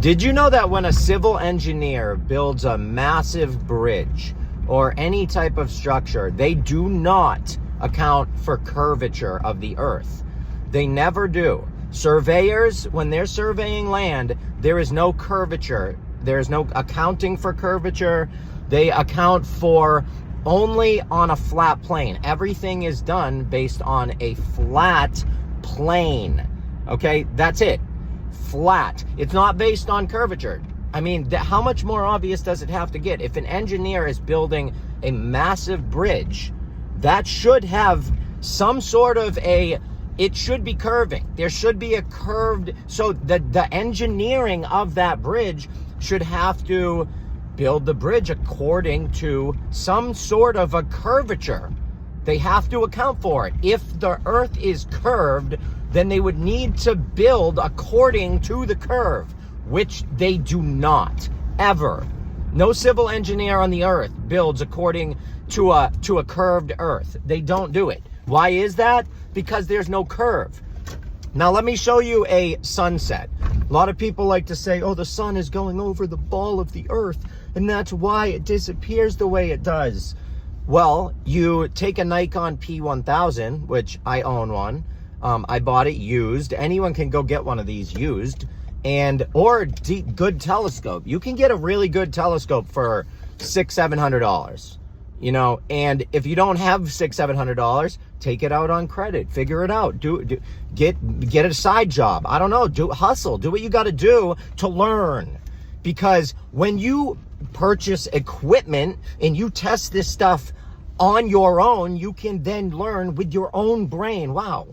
Did you know that when a civil engineer builds a massive bridge or any type of structure, they do not account for curvature of the earth? They never do. Surveyors, when they're surveying land, there is no curvature. There is no accounting for curvature. They account for only on a flat plane. Everything is done based on a flat plane. Okay, that's it. Flat. It's not based on curvature. I mean, how much more obvious does it have to get? If an engineer is building a massive bridge, that should have some sort of it should be curving. There should be a curved, so the engineering of that bridge should have to build the bridge according to some sort of a curvature. They have to account for it. If the earth is curved, then they would need to build according to the curve, which they do not, ever. No civil engineer on the earth builds according to a curved earth. They don't do it. Why is that? Because there's no curve. Now let me show you a sunset. A lot of people like to say, oh, the sun is going over the ball of the earth, and that's why it disappears the way it does. Well, you take a Nikon P1000, which I own one. I bought it used. Anyone can go get one of these used, or good telescope. You can get a really good telescope for $600-700. You know, and if you don't have $600-700, take it out on credit. Figure it out. Get a side job. I don't know. Hustle. Do what you got to do to learn. Because when you purchase equipment and you test this stuff on your own, you can then learn with your own brain. Wow,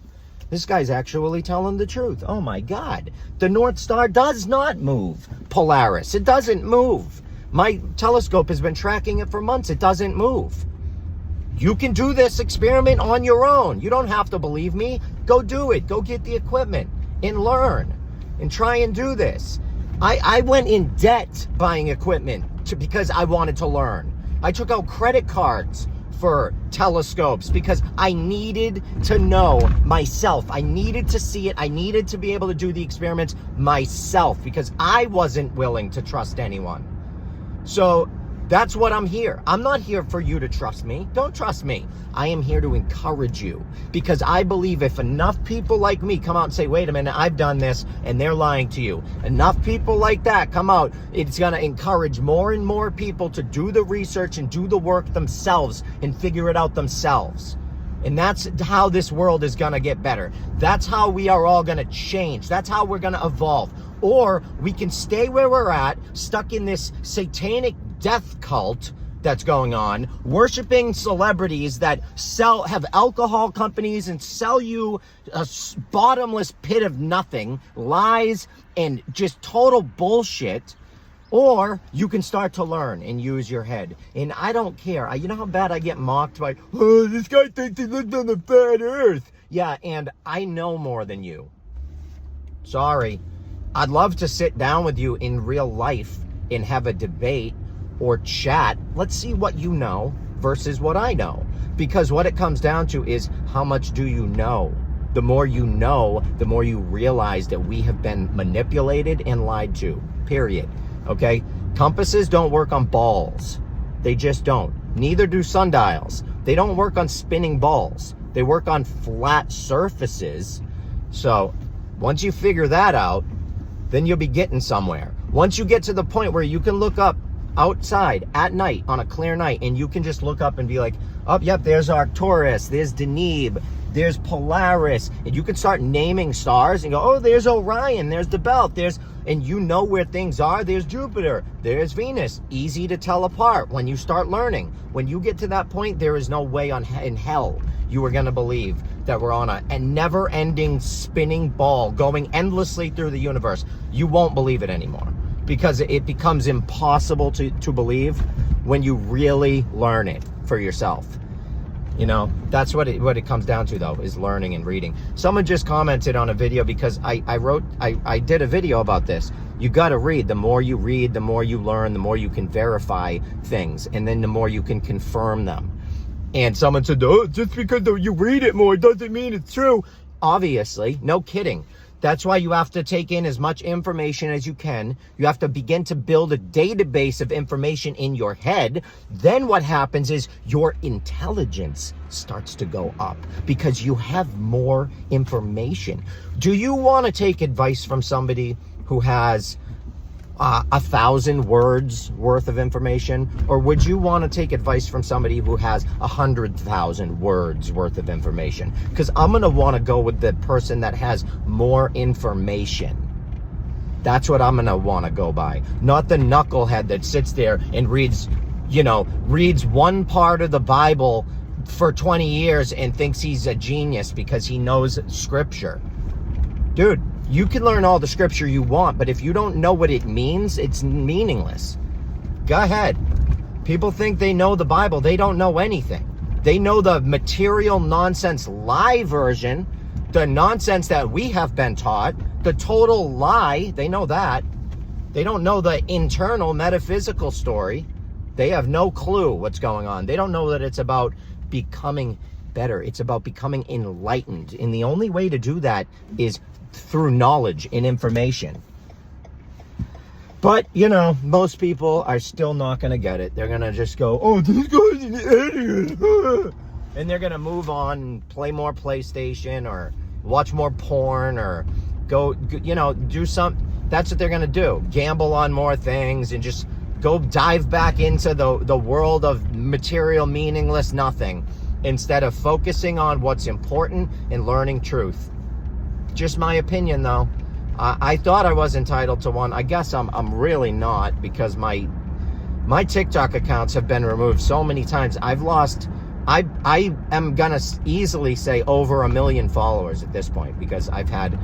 this guy's actually telling the truth. Oh my God. The North Star does not move. Polaris, it doesn't move. My telescope has been tracking it for months. It doesn't move. You can do this experiment on your own. You don't have to believe me. Go do it. Go get the equipment and learn and try and do this. I went in debt buying equipment because I wanted to learn. I took out credit cards for telescopes because I needed to know myself. I needed to see it. I needed to be able to do the experiments myself because I wasn't willing to trust anyone. So that's what I'm here. I'm not here for you to trust me. Don't trust me. I am here to encourage you because I believe if enough people like me come out and say, wait a minute, I've done this, and they're lying to you. Enough people like that come out, it's going to encourage more and more people to do the research and do the work themselves and figure it out themselves. And that's how this world is going to get better. That's how we are all going to change. That's how we're going to evolve. Or we can stay where we're at, stuck in this satanic death cult that's going on, worshiping celebrities that have alcohol companies and sell you a bottomless pit of nothing, lies, and just total bullshit. Or you can start to learn and use your head. And I don't care. You know how bad I get mocked by, oh, this guy thinks he lives on the flat earth. Yeah, and I know more than you. Sorry. I'd love to sit down with you in real life and have a debate or chat. Let's see what you know versus what I know. Because what it comes down to is how much do you know? The more you know, the more you realize that we have been manipulated and lied to. Period. Okay? Compasses don't work on balls. They just don't. Neither do sundials. They don't work on spinning balls. They work on flat surfaces. So once you figure that out, then you'll be getting somewhere. Once you get to the point where you can look up outside at night on a clear night and you can just look up and be like, oh, yep, there's Arcturus, there's Deneb, there's Polaris, and you can start naming stars and go, oh, there's Orion, there's the belt, and you know where things are. There's Jupiter, there's Venus. Easy to tell apart when you start learning. When you get to that point, there is no way in hell you are going to believe that we're on a never-ending spinning ball going endlessly through the universe. You won't believe it anymore because it becomes impossible to believe when you really learn it for yourself. You know, that's what it comes down to, though, is learning and reading. Someone just commented on a video because I did a video about this. You got to read. The more you read, the more you learn, the more you can verify things, and then the more you can confirm them. And someone said, oh, just because you read it more doesn't mean it's true. Obviously, no kidding. That's why you have to take in as much information as you can. You have to begin to build a database of information in your head. Then what happens is your intelligence starts to go up because you have more information. Do you want to take advice from somebody who has 1,000 words worth of information, or would you want to take advice from somebody who has 100,000 words worth of information? Because I'm going to want to go with the person that has more information. That's what I'm going to want to go by, not the knucklehead that sits there and reads one part of the Bible for 20 years and thinks he's a genius because he knows scripture. Dude, you can learn all the scripture you want, but if you don't know what it means, it's meaningless. Go ahead. People think they know the Bible. They don't know anything. They know the material nonsense lie version, the nonsense that we have been taught, the total lie. They know that. They don't know the internal metaphysical story. They have no clue what's going on. They don't know that it's about becoming better. It's about becoming enlightened. And the only way to do that is through knowledge and information. But, most people are still not going to get it. They're going to just go, oh, this guy's an idiot. And they're going to move on and play more PlayStation or watch more porn or go, do something. That's what they're going to do. Gamble on more things and just go dive back into the world of material, meaningless nothing instead of focusing on what's important and learning truth. Just my opinion, though. I thought I was entitled to one. I guess I'm really not, because my TikTok accounts have been removed so many times. I've lost, I am gonna easily say over 1 million followers at this point, because I've had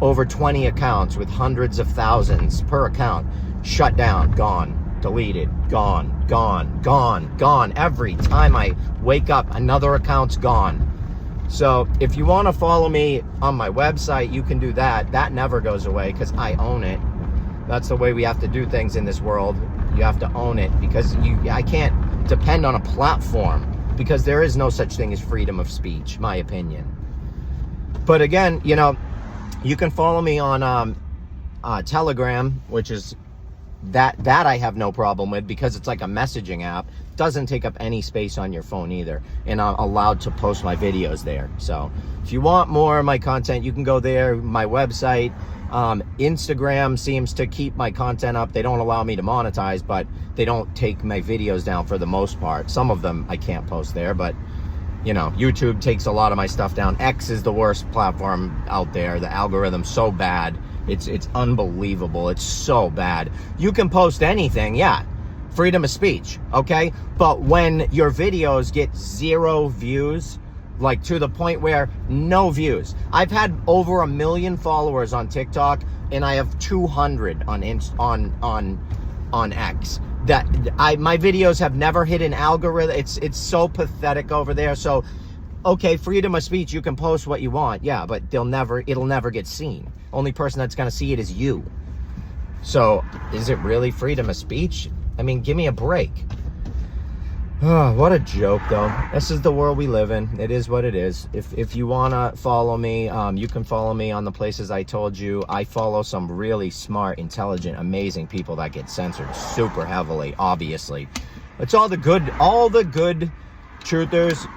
over 20 accounts with hundreds of thousands per account shut down, gone, deleted, gone. Every time I wake up, another account's gone. So if you want to follow me on my website, you can do that. That never goes away because I own it. That's the way we have to do things in this world. You have to own it, because I can't depend on a platform, because there is no such thing as freedom of speech, my opinion. But again, you can follow me on Telegram, which is that I have no problem with, because it's like a messaging app. Doesn't take up any space on your phone either, and I'm allowed to post my videos there. So if you want more of my content, you can go there. My website, Instagram seems to keep my content up. They don't allow me to monetize, but they don't take my videos down for the most part. Some of them I can't post there, but YouTube takes a lot of my stuff down. X is the worst platform out there. The algorithm's so bad. It's unbelievable. It's so bad. You can post anything, yeah. Freedom of speech, okay? But when your videos get 0 views, like to the point where no views. I've had over 1 million followers on TikTok, and I have 200 on X. My videos have never hit an algorithm. It's so pathetic over there. So, okay, freedom of speech, you can post what you want, yeah, but it'll never get seen. Only person that's gonna see it is you. So, is it really freedom of speech? I mean, give me a break. Oh, what a joke, though. This is the world we live in. It is what it is. If you want to follow me, you can follow me on the places I told you. I follow some really smart, intelligent, amazing people that get censored super heavily, obviously. It's all the good truthers,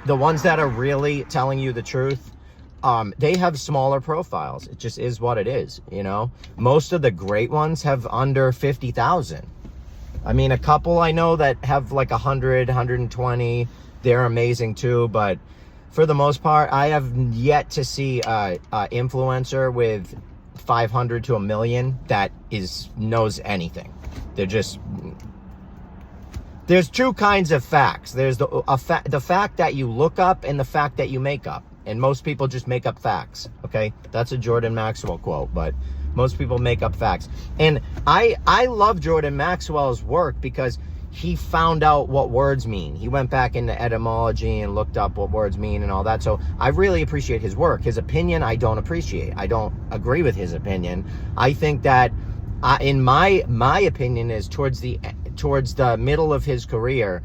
the ones that are really telling you the truth. They have smaller profiles. It just is what it is, Most of the great ones have under 50,000. I mean, a couple I know that have like 100, 120. They're amazing too, but for the most part, I have yet to see a influencer with 500 to 1 million that knows anything. There's two kinds of facts. There's the fact that you look up and the fact that you make up. And most people just make up facts, okay? That's a Jordan Maxwell quote, but most people make up facts. And I love Jordan Maxwell's work because he found out what words mean. He went back into etymology and looked up what words mean and all that. So I really appreciate his work. His opinion, I don't appreciate. I don't agree with his opinion. I think that, in my opinion, is towards the middle of his career,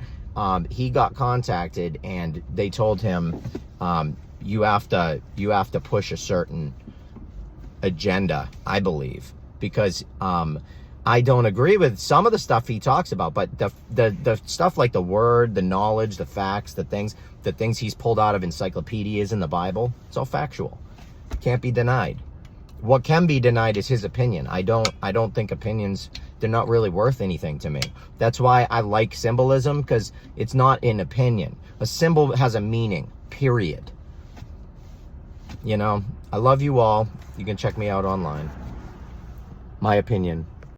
he got contacted and they told him, you have to push a certain agenda, I believe, because I don't agree with some of the stuff he talks about, but the stuff like the word, the knowledge, the facts, the things he's pulled out of encyclopedias in the Bible, it's all factual. Can't be denied. What can be denied is his opinion. I don't think opinions, they're not really worth anything to me. That's why I like symbolism, because it's not an opinion. A symbol has a meaning, period. You know, I love you all. You can check me out online. My opinion.